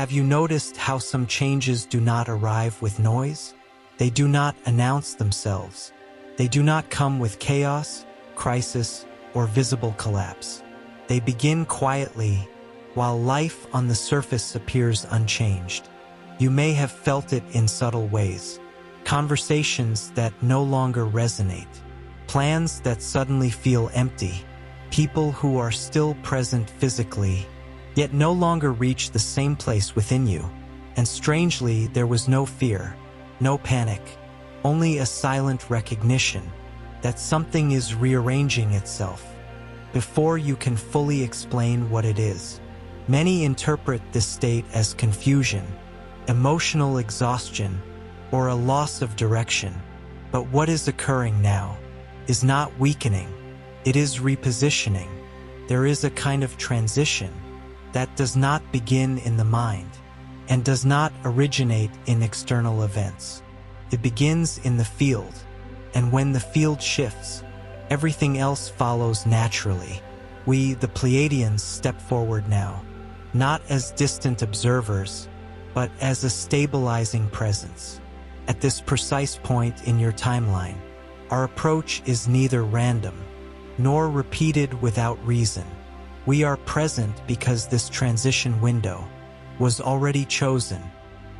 Have you noticed how some changes do not arrive with noise? They do not announce themselves. They do not come with chaos, crisis, or visible collapse. They begin quietly, while life on the surface appears unchanged. You may have felt it in subtle ways. Conversations that no longer resonate. Plans that suddenly feel empty. People who are still present physically, yet no longer reach the same place within you. And strangely, there was no fear, no panic, only a silent recognition that something is rearranging itself before you can fully explain what it is. Many interpret this state as confusion, emotional exhaustion, or a loss of direction. But what is occurring now is not weakening, it is repositioning. There is a kind of transition that does not begin in the mind and does not originate in external events. It begins in the field, and when the field shifts, everything else follows naturally. We, the Pleiadians, step forward now, not as distant observers, but as a stabilizing presence. At this precise point in your timeline, our approach is neither random nor repeated without reason. We are present because this transition window was already chosen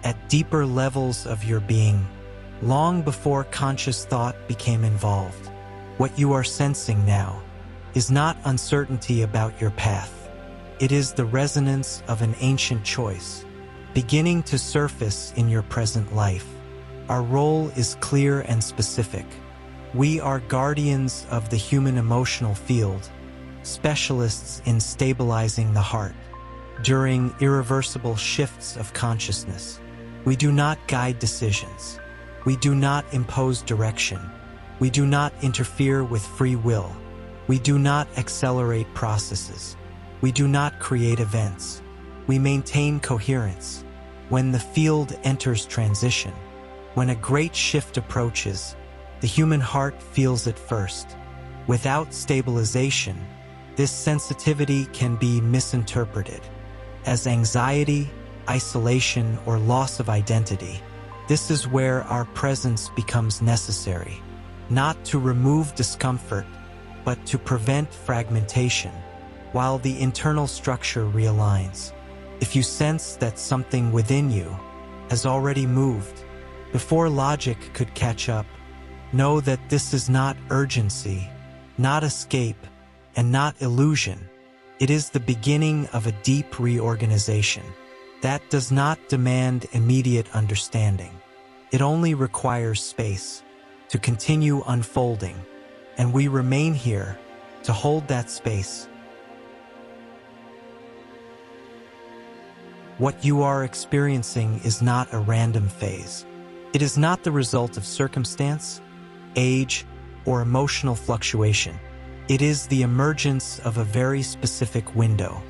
at deeper levels of your being, long before conscious thought became involved. What you are sensing now is not uncertainty about your path. It is the resonance of an ancient choice, beginning to surface in your present life. Our role is clear and specific. We are guardians of the human emotional field, specialists in stabilizing the heart during irreversible shifts of consciousness. We do not guide decisions. We do not impose direction. We do not interfere with free will. We do not accelerate processes. We do not create events. We maintain coherence. When the field enters transition, when a great shift approaches, the human heart feels it first. Without stabilization, this sensitivity can be misinterpreted as anxiety, isolation, or loss of identity. This is where our presence becomes necessary, not to remove discomfort, but to prevent fragmentation, while the internal structure realigns. If you sense that something within you has already moved, before logic could catch up, know that this is not urgency, not escape, and not illusion. It is the beginning of a deep reorganization that does not demand immediate understanding. It only requires space to continue unfolding, and we remain here to hold that space. What you are experiencing is not a random phase. It is not the result of circumstance, age, or emotional fluctuation. It is the emergence of a very specific window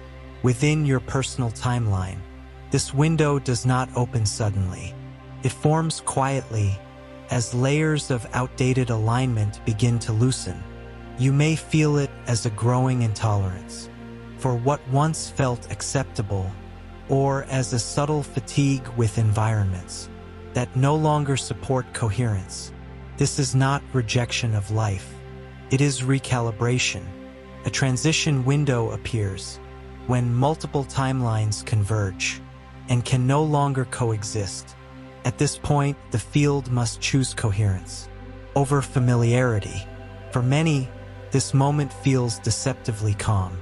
within your personal timeline. This window does not open suddenly. It forms quietly as layers of outdated alignment begin to loosen. You may feel it as a growing intolerance for what once felt acceptable, or as a subtle fatigue with environments that no longer support coherence. This is not rejection of life. It is recalibration. A transition window appears when multiple timelines converge and can no longer coexist. At this point, the field must choose coherence over familiarity. For many, this moment feels deceptively calm.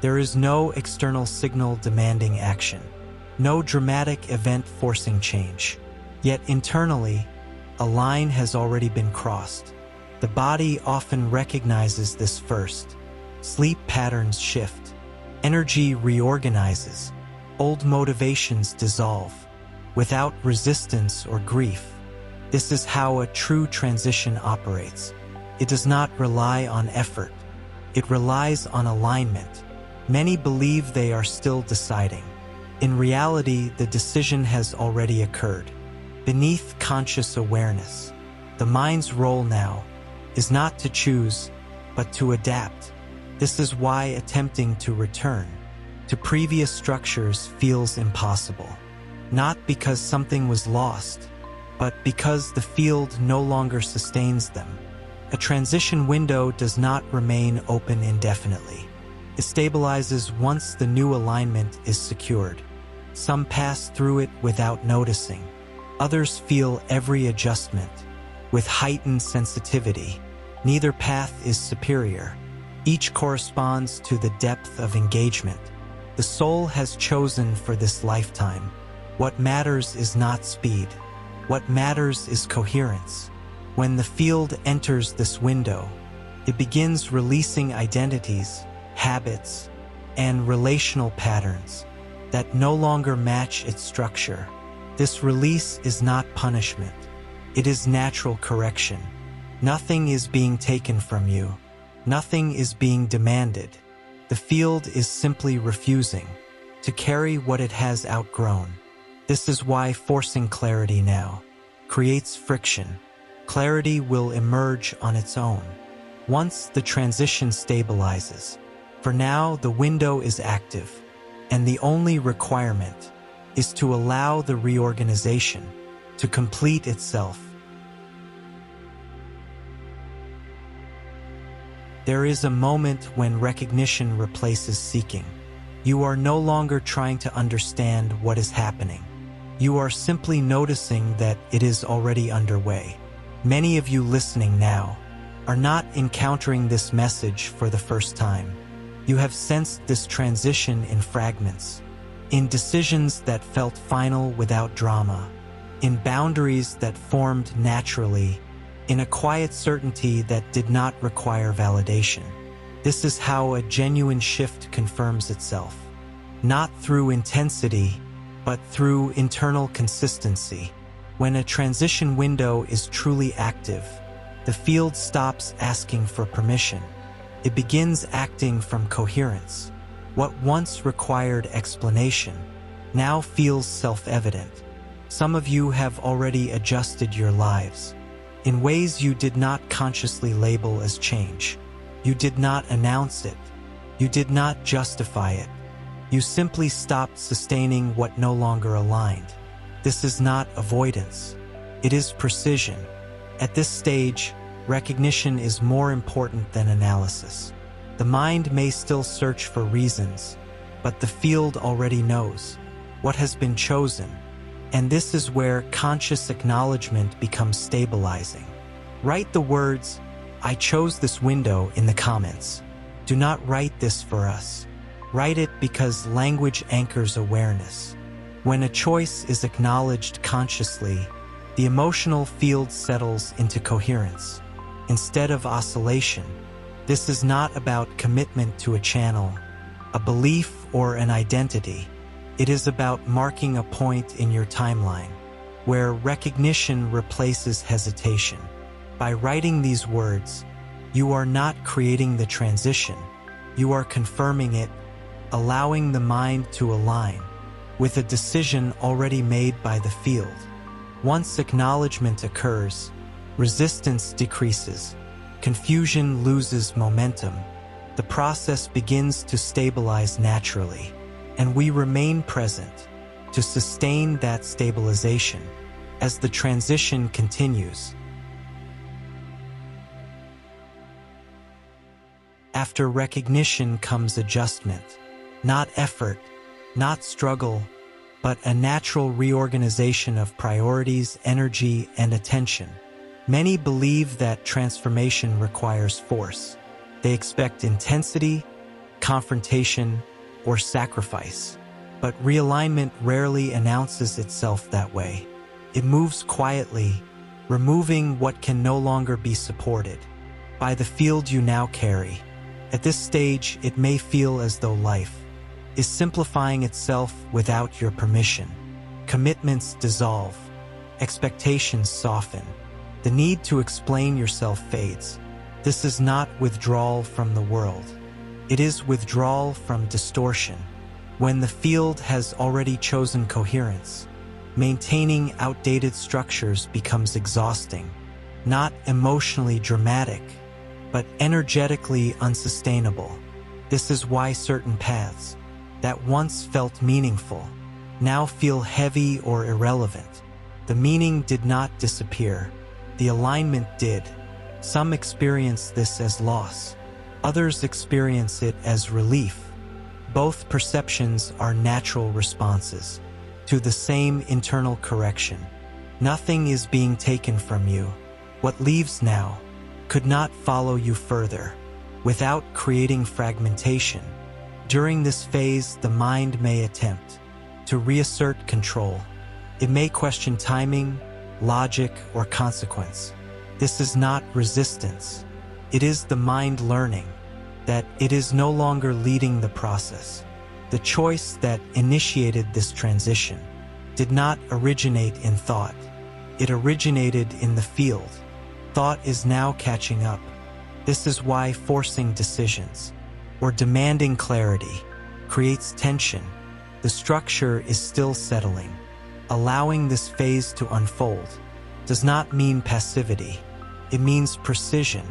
There is no external signal demanding action, no dramatic event forcing change. Yet internally, a line has already been crossed. The body often recognizes this first. Sleep patterns shift. Energy reorganizes. Old motivations dissolve without resistance or grief. This is how a true transition operates. It does not rely on effort. It relies on alignment. Many believe they are still deciding. In reality, the decision has already occurred. Beneath conscious awareness, the mind's role now is not to choose, but to adapt. This is why attempting to return to previous structures feels impossible. not because something was lost, but because the field no longer sustains them. A transition window does not remain open indefinitely. It stabilizes once the new alignment is secured. Some pass through it without noticing. Others feel every adjustment with heightened sensitivity. Neither path is superior. Each corresponds to the depth of engagement the soul has chosen for this lifetime. What matters is not speed. What matters is coherence. When the field enters this window, it begins releasing identities, habits, and relational patterns that no longer match its structure. This release is not punishment. It is natural correction. Nothing is being taken from you. Nothing is being demanded. The field is simply refusing to carry what it has outgrown. This is why forcing clarity now creates friction. Clarity will emerge on its own once the transition stabilizes. For now, the window is active, and the only requirement is to allow the reorganization to complete itself. There is a moment when recognition replaces seeking. You are no longer trying to understand what is happening. You are simply noticing that it is already underway. Many of you listening now are not encountering this message for the first time. You have sensed this transition in fragments, in decisions that felt final without drama, in boundaries that formed naturally, in a quiet certainty that did not require validation. This is how a genuine shift confirms itself. Not through intensity, but through internal consistency. When a transition window is truly active, the field stops asking for permission. It begins acting from coherence. What once required explanation now feels self-evident. Some of you have already adjusted your lives in ways you did not consciously label as change. You did not announce it. You did not justify it. You simply stopped sustaining what no longer aligned. This is not avoidance. It is precision. At this stage, recognition is more important than analysis. The mind may still search for reasons, but the field already knows what has been chosen. And this is where conscious acknowledgement becomes stabilizing. Write the words, "I chose this window," in the comments. Do not write this for us. Write it because language anchors awareness. When a choice is acknowledged consciously, the emotional field settles into coherence instead of oscillation. This is not about commitment to a channel, a belief, or an identity. It is about marking a point in your timeline where recognition replaces hesitation. By writing these words, you are not creating the transition. You are confirming it, allowing the mind to align with a decision already made by the field. Once acknowledgement occurs, resistance decreases, confusion loses momentum, the process begins to stabilize naturally, and we remain present to sustain that stabilization as the transition continues. After recognition comes adjustment, not effort, not struggle, but a natural reorganization of priorities, energy, and attention. Many believe that transformation requires force. They expect intensity, confrontation, or sacrifice. But realignment rarely announces itself that way. It moves quietly, removing what can no longer be supported by the field you now carry. At this stage, it may feel as though life is simplifying itself without your permission. Commitments dissolve, expectations soften, the need to explain yourself fades. This is not withdrawal from the world. It is withdrawal from distortion. When the field has already chosen coherence, maintaining outdated structures becomes exhausting, not emotionally dramatic, but energetically unsustainable. This is why certain paths that once felt meaningful now feel heavy or irrelevant. The meaning did not disappear. The alignment did. Some experience this as loss. Others experience it as relief. Both perceptions are natural responses to the same internal correction. Nothing is being taken from you. What leaves now could not follow you further without creating fragmentation. During this phase, the mind may attempt to reassert control. It may question timing, logic, or consequence. This is not resistance. It is the mind learning that it is no longer leading the process. The choice that initiated this transition did not originate in thought. It originated in the field. Thought is now catching up. This is why forcing decisions or demanding clarity creates tension. The structure is still settling. Allowing this phase to unfold does not mean passivity. It means precision.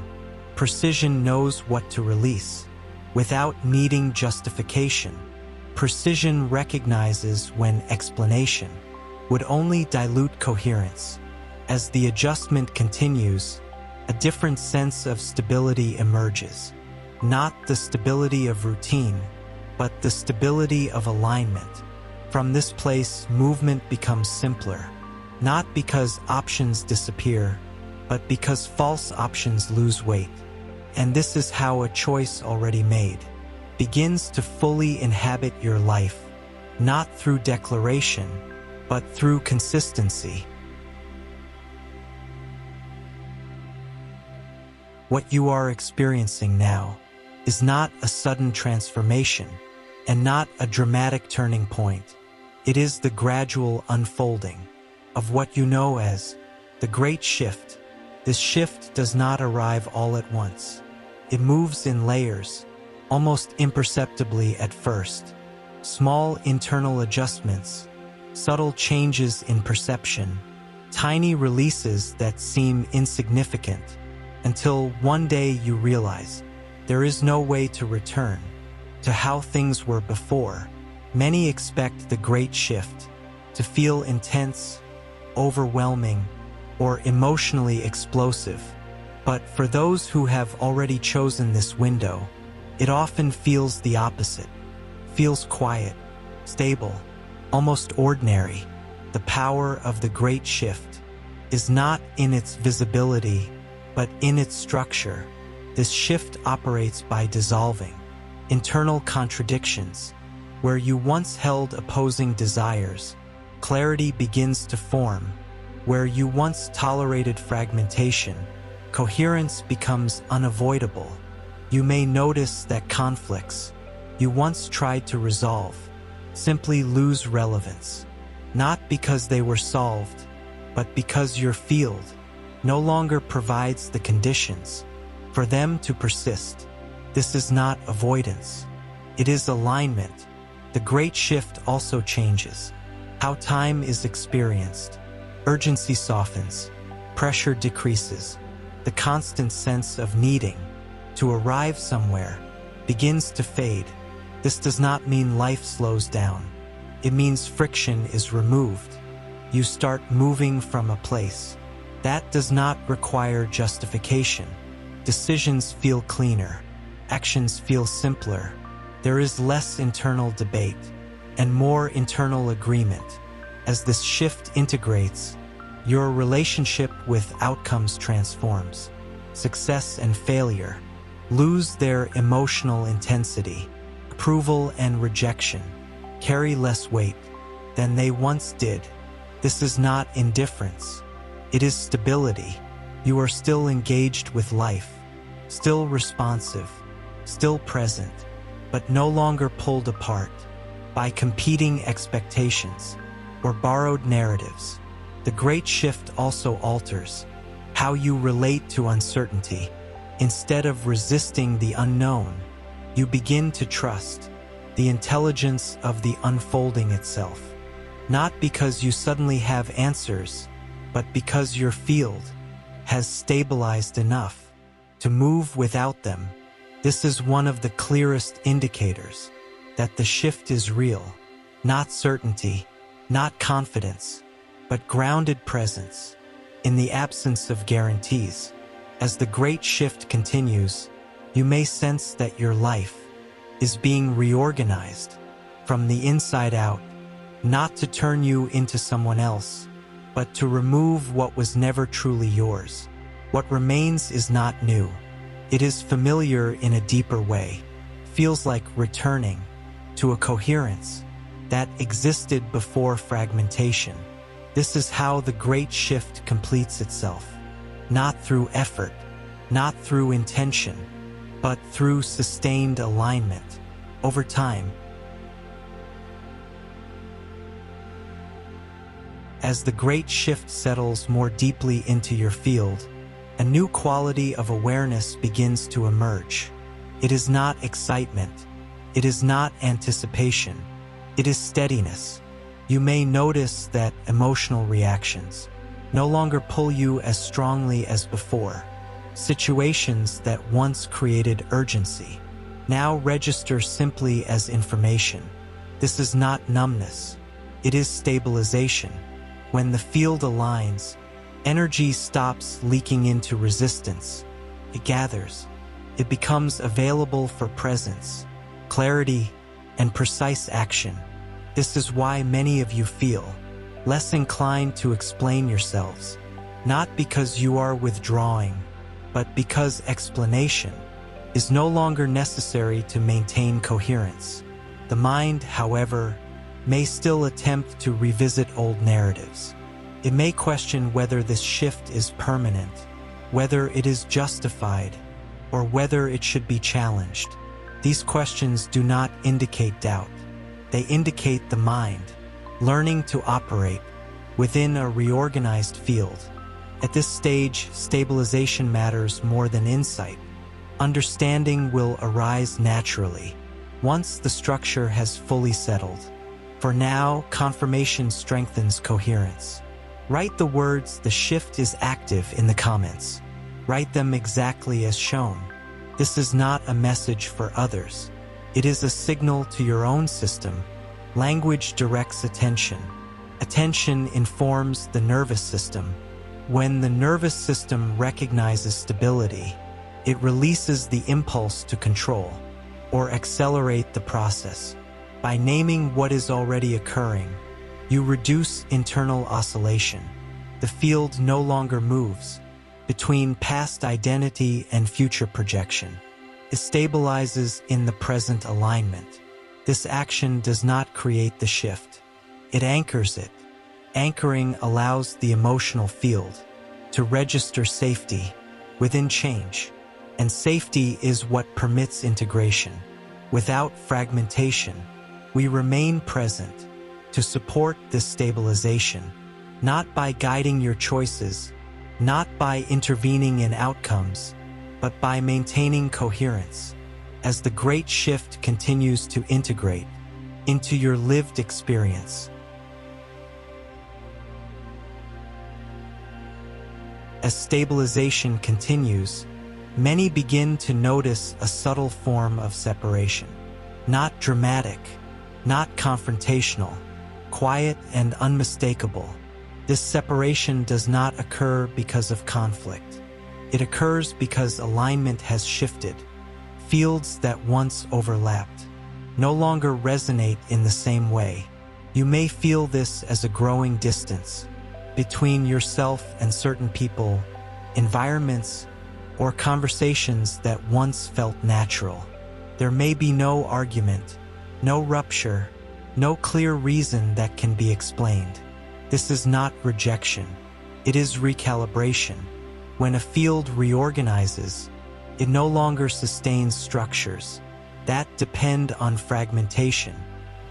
Precision knows what to release without needing justification. Precision recognizes when explanation would only dilute coherence. As the adjustment continues, a different sense of stability emerges. Not the stability of routine, but the stability of alignment. From this place, movement becomes simpler, not because options disappear, but because false options lose weight. And this is how a choice already made begins to fully inhabit your life, not through declaration, but through consistency. What you are experiencing now is not a sudden transformation and not a dramatic turning point. It is the gradual unfolding of what you know as the Great Shift. This shift does not arrive all at once. It moves in layers, almost imperceptibly at first. Small internal adjustments, subtle changes in perception, tiny releases that seem insignificant, until one day you realize there is no way to return to how things were before. Many expect the Great Shift to feel intense, overwhelming, or emotionally explosive. But for those who have already chosen this window, it often feels the opposite. Feels quiet, stable, almost ordinary. The power of the Great Shift is not in its visibility, but in its structure. This shift operates by dissolving internal contradictions. Where you once held opposing desires, clarity begins to form. Where you once tolerated fragmentation, coherence becomes unavoidable. You may notice that conflicts you once tried to resolve simply lose relevance, not because they were solved, but because your field no longer provides the conditions for them to persist. This is not avoidance. It is alignment. The Great Shift also changes how time is experienced. Urgency softens, pressure decreases. The constant sense of needing to arrive somewhere begins to fade. This does not mean life slows down. It means friction is removed. You start moving from a place that does not require justification. Decisions feel cleaner. Actions feel simpler. There is less internal debate and more internal agreement. As this shift integrates, your relationship with outcomes transforms. Success and failure lose their emotional intensity. Approval and rejection carry less weight than they once did. This is not indifference. It is stability. You are still engaged with life, still responsive, still present, but no longer pulled apart by competing expectations or borrowed narratives. The Great Shift also alters how you relate to uncertainty. Instead of resisting the unknown, you begin to trust the intelligence of the unfolding itself. Not because you suddenly have answers, but because your field has stabilized enough to move without them. This is one of the clearest indicators that the shift is real, not certainty. not confidence, but grounded presence. In the absence of guarantees, as the great shift continues, you may sense that your life is being reorganized from the inside out, not to turn you into someone else, but to remove what was never truly yours. What remains is not new. It is familiar in a deeper way, feels like returning to a coherence that existed before fragmentation. This is how the great shift completes itself, not through effort, not through intention, but through sustained alignment over time. As the great shift settles more deeply into your field, a new quality of awareness begins to emerge. It is not excitement. It is not anticipation. It is steadiness. You may notice that emotional reactions no longer pull you as strongly as before. Situations that once created urgency now register simply as information. This is not numbness. It is stabilization. When the field aligns, energy stops leaking into resistance. It gathers. It becomes available for presence, clarity, and precise action. This is why many of you feel less inclined to explain yourselves, not because you are withdrawing, but because explanation is no longer necessary to maintain coherence. The mind, however, may still attempt to revisit old narratives. It may question whether this shift is permanent, whether it is justified, or whether it should be challenged. These questions do not indicate doubt. They indicate the mind learning to operate within a reorganized field. At this stage, stabilization matters more than insight. Understanding will arise naturally once the structure has fully settled. For now, confirmation strengthens coherence. Write the words "the shift is active" in the comments. Write them exactly as shown. This is not a message for others. It is a signal to your own system. Language directs attention. Attention informs the nervous system. When the nervous system recognizes stability, it releases the impulse to control or accelerate the process. By naming what is already occurring, you reduce internal oscillation. The field no longer moves between past identity and future projection. It stabilizes in the present alignment. This action does not create the shift. It anchors it. Anchoring allows the emotional field to register safety within change, and safety is what permits integration. Without fragmentation, we remain present to support this stabilization, not by guiding your choices, not by intervening in outcomes, but by maintaining coherence. As the great shift continues to integrate into your lived experience. As stabilization continues, many begin to notice a subtle form of separation. Not dramatic, not confrontational, quiet and unmistakable. This separation does not occur because of conflict. It occurs because alignment has shifted. Fields that once overlapped no longer resonate in the same way. You may feel this as a growing distance between yourself and certain people, environments, or conversations that once felt natural. There may be no argument, no rupture, no clear reason that can be explained. This is not rejection. It is recalibration. When a field reorganizes, it no longer sustains structures that depend on fragmentation,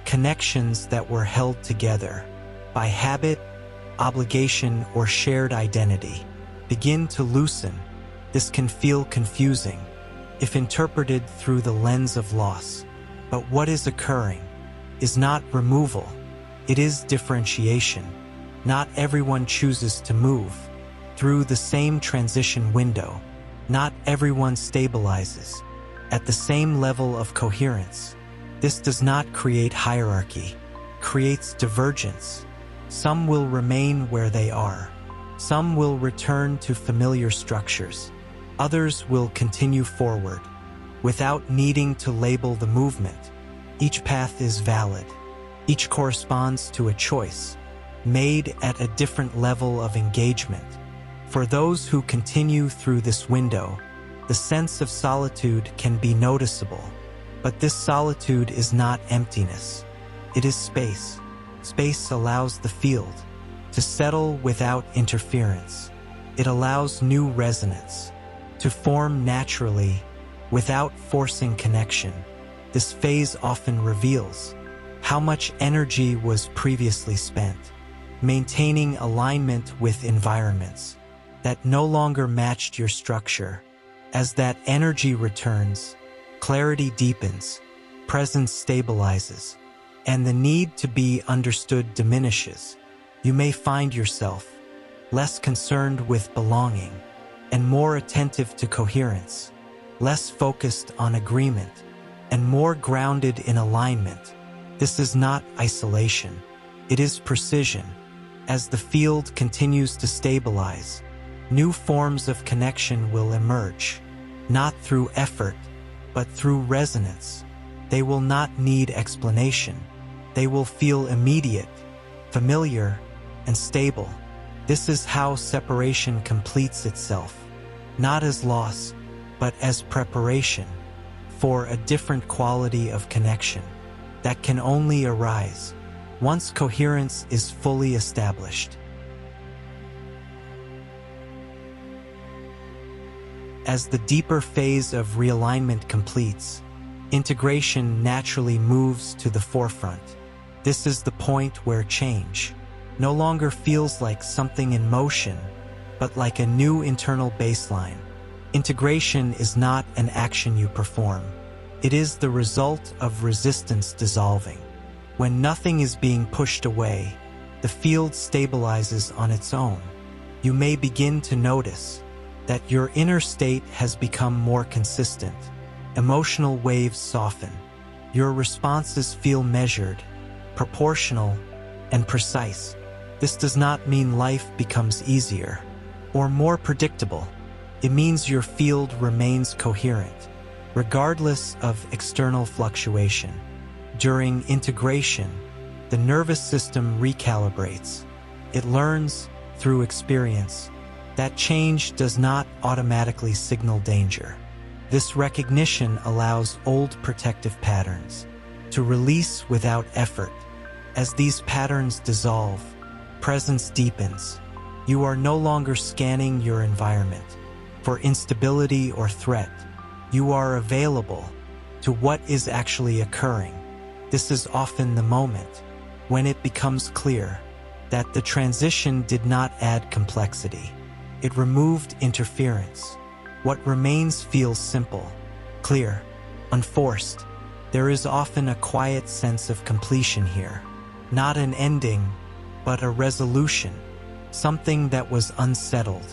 connections that were held together by habit, obligation, or shared identity begin to loosen. This can feel confusing if interpreted through the lens of loss. But what is occurring is not removal, it is differentiation. Not everyone chooses to move through the same transition window. Not everyone stabilizes at the same level of coherence. This does not create hierarchy, creates divergence. Some will remain where they are. Some will return to familiar structures. Others will continue forward, without needing to label the movement. Each path is valid. Each corresponds to a choice, made at a different level of engagement. For those who continue through this window, the sense of solitude can be noticeable. But this solitude is not emptiness. It is space. Space allows the field to settle without interference. It allows new resonance to form naturally without forcing connection. This phase often reveals how much energy was previously spent maintaining alignment with environments that no longer matched your structure. As that energy returns, clarity deepens, presence stabilizes, and the need to be understood diminishes. You may find yourself less concerned with belonging and more attentive to coherence, less focused on agreement and more grounded in alignment. This is not isolation, it is precision. As the field continues to stabilize, new forms of connection will emerge, not through effort, but through resonance. They will not need explanation. They will feel immediate, familiar, and stable. This is how separation completes itself, not as loss, but as preparation for a different quality of connection that can only arise once coherence is fully established. As the deeper phase of realignment completes, integration naturally moves to the forefront. This is the point where change no longer feels like something in motion, but like a new internal baseline. Integration is not an action you perform. It is the result of resistance dissolving. When nothing is being pushed away, the field stabilizes on its own. You may begin to notice that your inner state has become more consistent. Emotional waves soften. Your responses feel measured, proportional, and precise. This does not mean life becomes easier or more predictable. It means your field remains coherent, regardless of external fluctuation. During integration, the nervous system recalibrates. It learns through experience that change does not automatically signal danger. This recognition allows old protective patterns to release without effort. As these patterns dissolve, presence deepens. You are no longer scanning your environment for instability or threat. You are available to what is actually occurring. This is often the moment when it becomes clear that the transition did not add complexity. It removed interference. What remains feels simple, clear, unforced. There is often a quiet sense of completion here. Not an ending, but a resolution. Something that was unsettled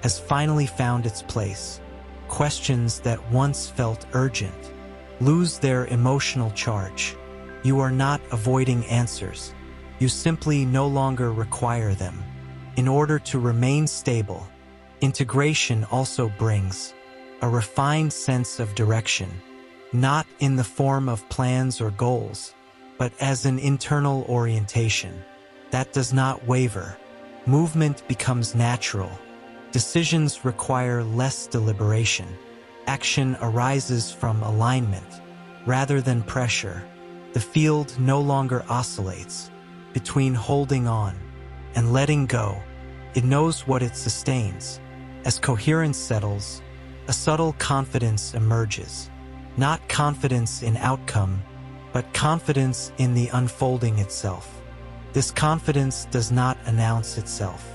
has finally found its place. Questions that once felt urgent lose their emotional charge. You are not avoiding answers. You simply no longer require them. In order to remain stable, integration also brings a refined sense of direction, not in the form of plans or goals, but as an internal orientation that does not waver. Movement becomes natural. Decisions require less deliberation. Action arises from alignment rather than pressure. The field no longer oscillates between holding on and letting go. It knows what it sustains. As coherence settles, a subtle confidence emerges. Not confidence in outcome, but confidence in the unfolding itself. This confidence does not announce itself.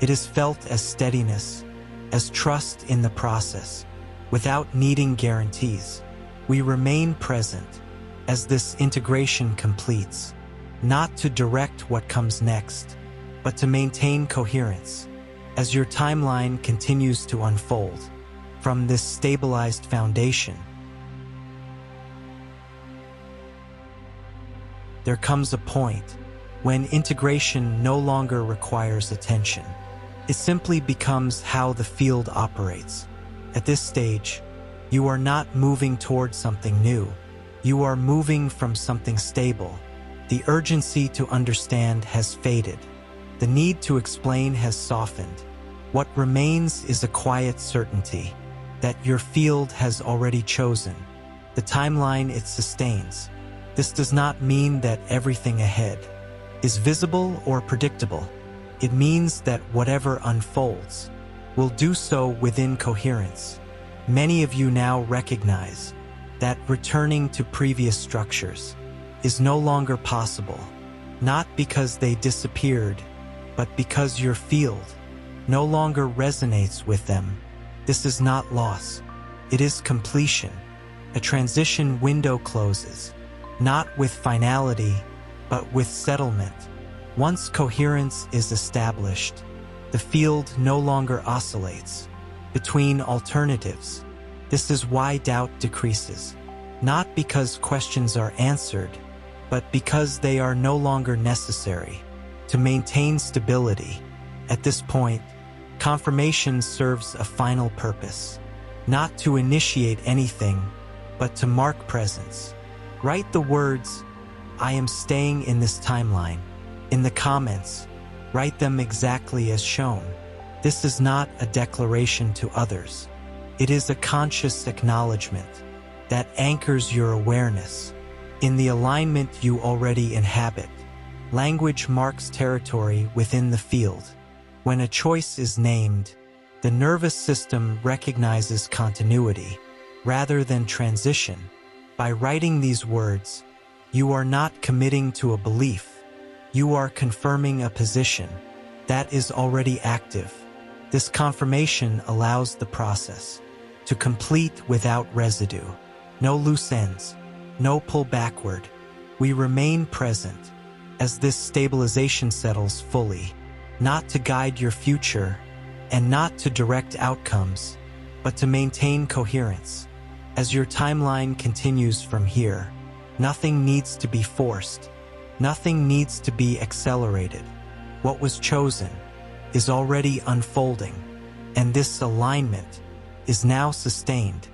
It is felt as steadiness, as trust in the process, without needing guarantees. We remain present as this integration completes, not to direct what comes next, but to maintain coherence. As your timeline continues to unfold from this stabilized foundation, there comes a point when integration no longer requires attention. It simply becomes how the field operates. At this stage, you are not moving toward something new. You are moving from something stable. The urgency to understand has faded. The need to explain has softened. What remains is a quiet certainty that your field has already chosen the timeline it sustains. This does not mean that everything ahead is visible or predictable. It means that whatever unfolds will do so within coherence. Many of you now recognize that returning to previous structures is no longer possible, not because they disappeared, but because your field no longer resonates with them. This is not loss. It is completion. A transition window closes, not with finality, but with settlement. Once coherence is established, the field no longer oscillates between alternatives. This is why doubt decreases, not because questions are answered, but because they are no longer necessary to maintain stability. At this point, confirmation serves a final purpose, not to initiate anything, but to mark presence. Write the words, "I am staying in this timeline," in the comments. Write them exactly as shown. This is not a declaration to others. It is a conscious acknowledgement that anchors your awareness in the alignment you already inhabit. Language marks territory within the field. When a choice is named, the nervous system recognizes continuity rather than transition. By writing these words, you are not committing to a belief. You are confirming a position that is already active. This confirmation allows the process to complete without residue. No loose ends, no pull backward. We remain present as this stabilization settles fully, not to guide your future and not to direct outcomes, but to maintain coherence. As your timeline continues from here, nothing needs to be forced. Nothing needs to be accelerated. What was chosen is already unfolding, and this alignment is now sustained.